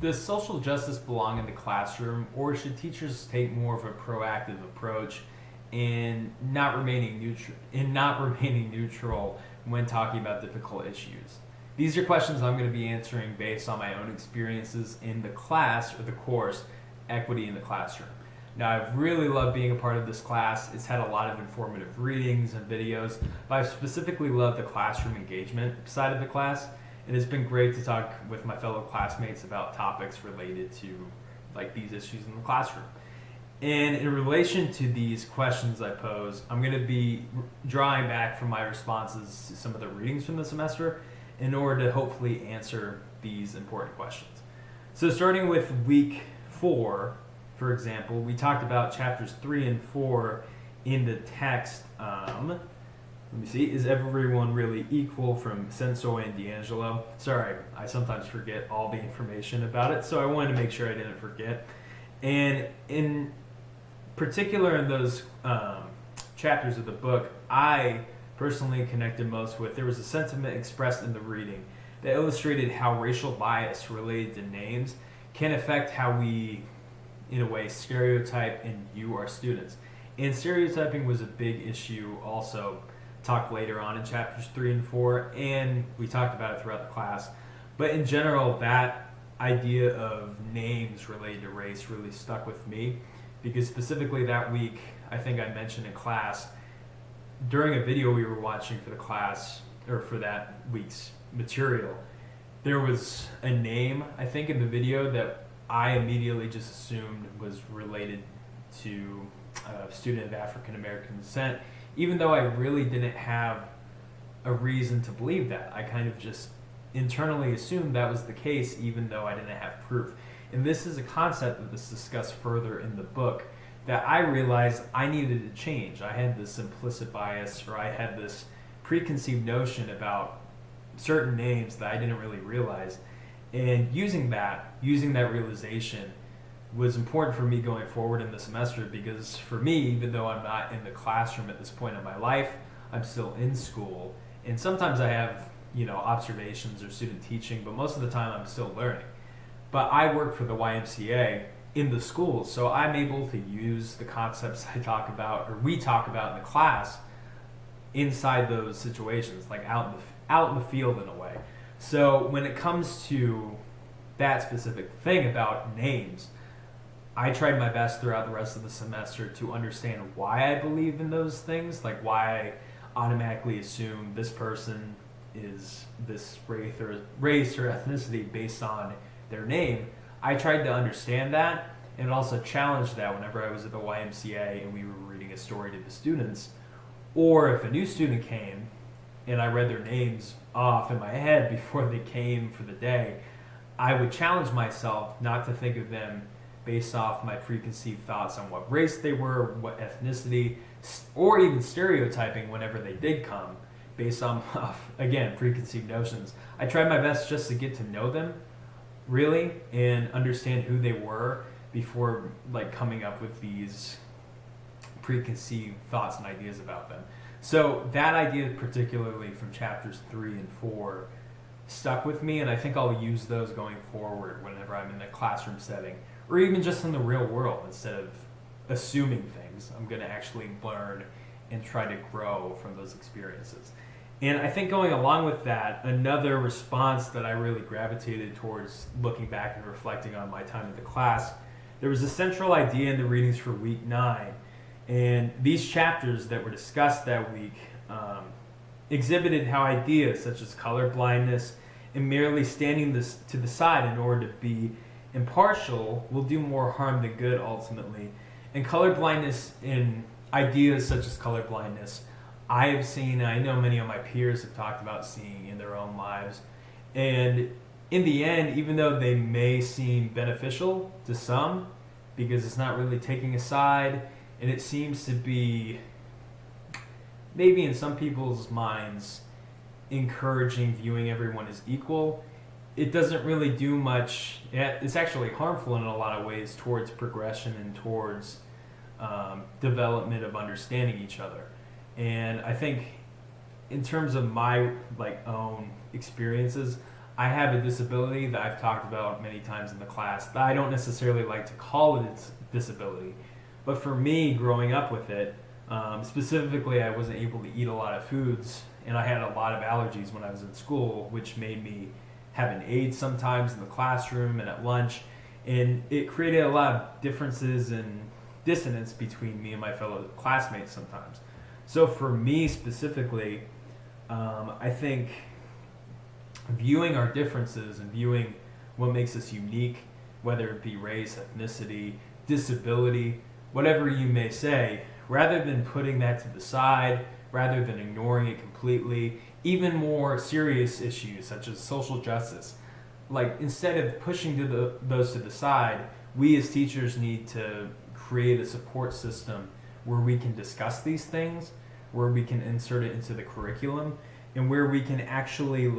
Does social justice belong in the classroom, or should teachers take more of a proactive approach in not remaining neutral when talking about difficult issues? These are questions I'm going to be answering based on my own experiences in the class or the course, Equity in the Classroom. Now, I've really loved being a part of this class. It's had a lot of informative readings and videos, but I've specifically loved the classroom engagement side of the class. And it's been great to talk with my fellow classmates about topics related to like these issues in the classroom. And in relation to these questions I pose, I'm going to be drawing back from my responses to some of the readings from the semester in order to hopefully answer these important questions. So starting with week 4, for example, we talked about chapters 3 and 4 in the text. Let me see. Is everyone really equal from Sensoy and D'Angelo? Sorry, I sometimes forget all the information about it, so I wanted to make sure I didn't forget. And in particular, in those chapters of the book, I personally connected most with, there was a sentiment expressed in the reading that illustrated how racial bias related to names can affect how we, in a way, stereotype and view our students. And stereotyping was a big issue also talked later on in chapters 3 and 4, and we talked about it throughout the class. But in general, that idea of names related to race really stuck with me, because specifically that week, I think I mentioned in class, during a video we were watching for the class, or for that week's material, there was a name, I think, in the video that I immediately just assumed was related to a student of African American descent, even though I really didn't have a reason to believe that. I kind of just internally assumed that was the case, even though I didn't have proof. And this is a concept that is discussed further in the book that I realized I needed to change. I had this implicit bias, or I had this preconceived notion about certain names that I didn't really realize. And using that realization was important for me going forward in the semester, because for me, even though I'm not in the classroom at this point in my life, I'm still in school. And sometimes I have, observations or student teaching, but most of the time I'm still learning. But I work for the YMCA in the school, so I'm able to use the concepts I talk about, or we talk about in the class, inside those situations, like out in the field in a way. So when it comes to that specific thing about names, I tried my best throughout the rest of the semester to understand why I believe in those things, like why I automatically assume this person is this race or ethnicity based on their name. I tried to understand that and also challenged that whenever I was at the YMCA and we were reading a story to the students. Or if a new student came and I read their names off in my head before they came for the day, I would challenge myself not to think of them based off my preconceived thoughts on what race they were, what ethnicity, or even stereotyping whenever they did come, based on, again, preconceived notions. I tried my best just to get to know them, really, and understand who they were before coming up with these preconceived thoughts and ideas about them. So that idea, particularly from chapters 3 and 4, stuck with me, and I think I'll use those going forward whenever I'm in a classroom setting, or even just in the real world. Instead of assuming things, I'm going to actually learn and try to grow from those experiences. And I think going along with that, another response that I really gravitated towards looking back and reflecting on my time in the class, there was a central idea in the readings for week 9. And these chapters that were discussed that week exhibited how ideas such as color blindness and merely standing to the side in order to be impartial will do more harm than good ultimately. And colorblindness, in ideas such as colorblindness, I have seen, I know many of my peers have talked about seeing in their own lives. And in the end, even though they may seem beneficial to some, because it's not really taking a side, and it seems to be, maybe in some people's minds, encouraging viewing everyone as equal, it doesn't really do much. It's actually harmful in a lot of ways towards progression and towards development of understanding each other. And I think in terms of my own experiences, I have a disability that I've talked about many times in the class that I don't necessarily like to call it a disability. But for me, growing up with it, specifically, I wasn't able to eat a lot of foods, and I had a lot of allergies when I was in school, which made me have an aid sometimes in the classroom and at lunch, and it created a lot of differences and dissonance between me and my fellow classmates sometimes. So for me specifically, I think viewing our differences and viewing what makes us unique, whether it be race, ethnicity, disability, whatever you may say, rather than putting that to the side, rather than ignoring it completely, even more serious issues such as social justice, like instead of pushing those to the side, we as teachers need to create a support system where we can discuss these things, where we can insert it into the curriculum, and where we can actually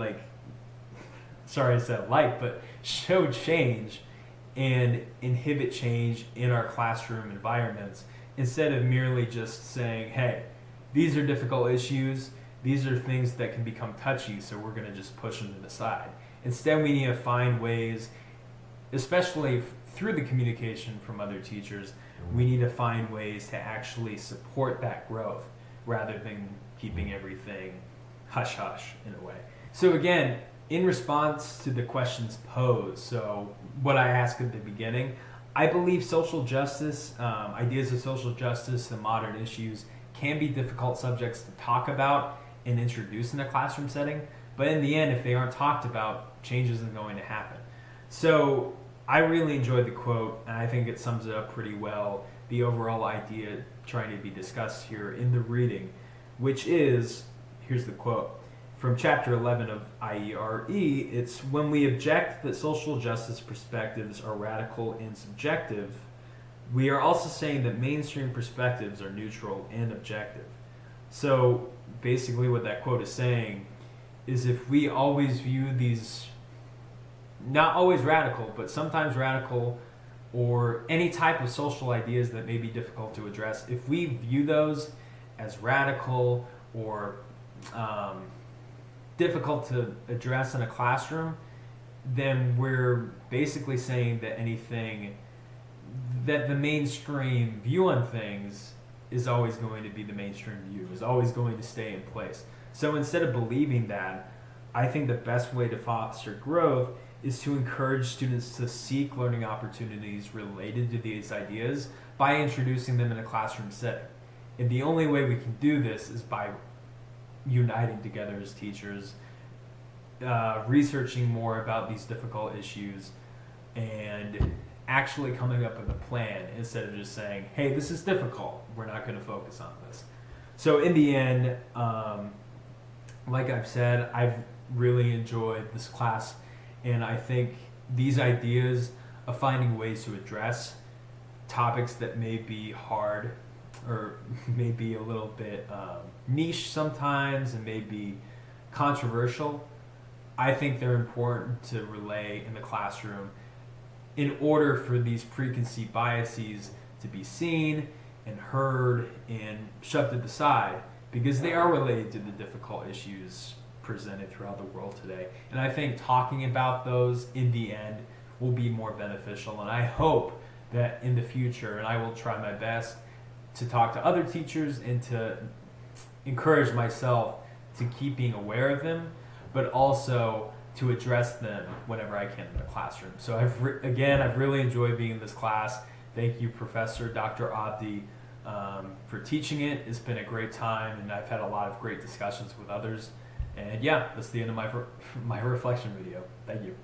sorry I said but show change and inhibit change in our classroom environments, instead of merely just saying, hey, these are difficult issues, these are things that can become touchy, so we're going to just push them to the side. Instead, we need to find ways, especially through the communication from other teachers, we need to find ways to actually support that growth rather than keeping everything hush-hush in a way. So again, in response to the questions posed, so what I asked at the beginning, I believe social justice, ideas of social justice and modern issues can be difficult subjects to talk about and introduce in a classroom setting, but in the end, if they aren't talked about, change isn't going to happen. So I really enjoyed the quote, and I think it sums it up pretty well, the overall idea trying to be discussed here in the reading, which is, here's the quote, from chapter 11 of IERE, it's when we object that social justice perspectives are radical and subjective, we are also saying that mainstream perspectives are neutral and objective. So basically what that quote is saying is if we always view these, not always radical, but sometimes radical, or any type of social ideas that may be difficult to address, if we view those as radical or difficult to address in a classroom, then we're basically saying that anything that the mainstream view on things is always going to be the mainstream view, is always going to stay in place. So instead of believing that, I think the best way to foster growth is to encourage students to seek learning opportunities related to these ideas by introducing them in a classroom setting. And the only way we can do this is by uniting together as teachers, researching more about these difficult issues, and actually coming up with a plan instead of just saying, hey, this is difficult, we're not going to focus on this. So in the end, like I've said, I've really enjoyed this class, and I think these ideas of finding ways to address topics that may be hard or maybe a little bit niche sometimes and maybe controversial, I think they're important to relay in the classroom in order for these preconceived biases to be seen and heard and shoved to the side, because they are related to the difficult issues presented throughout the world today. And I think talking about those in the end will be more beneficial, and I hope that in the future, and I will try my best to talk to other teachers and to encourage myself to keep being aware of them, but also to address them whenever I can in the classroom. So I've really enjoyed being in this class. Thank you, Professor Dr. Abdi, for teaching it. It's been a great time, and I've had a lot of great discussions with others. And yeah, that's the end of my reflection video. Thank you.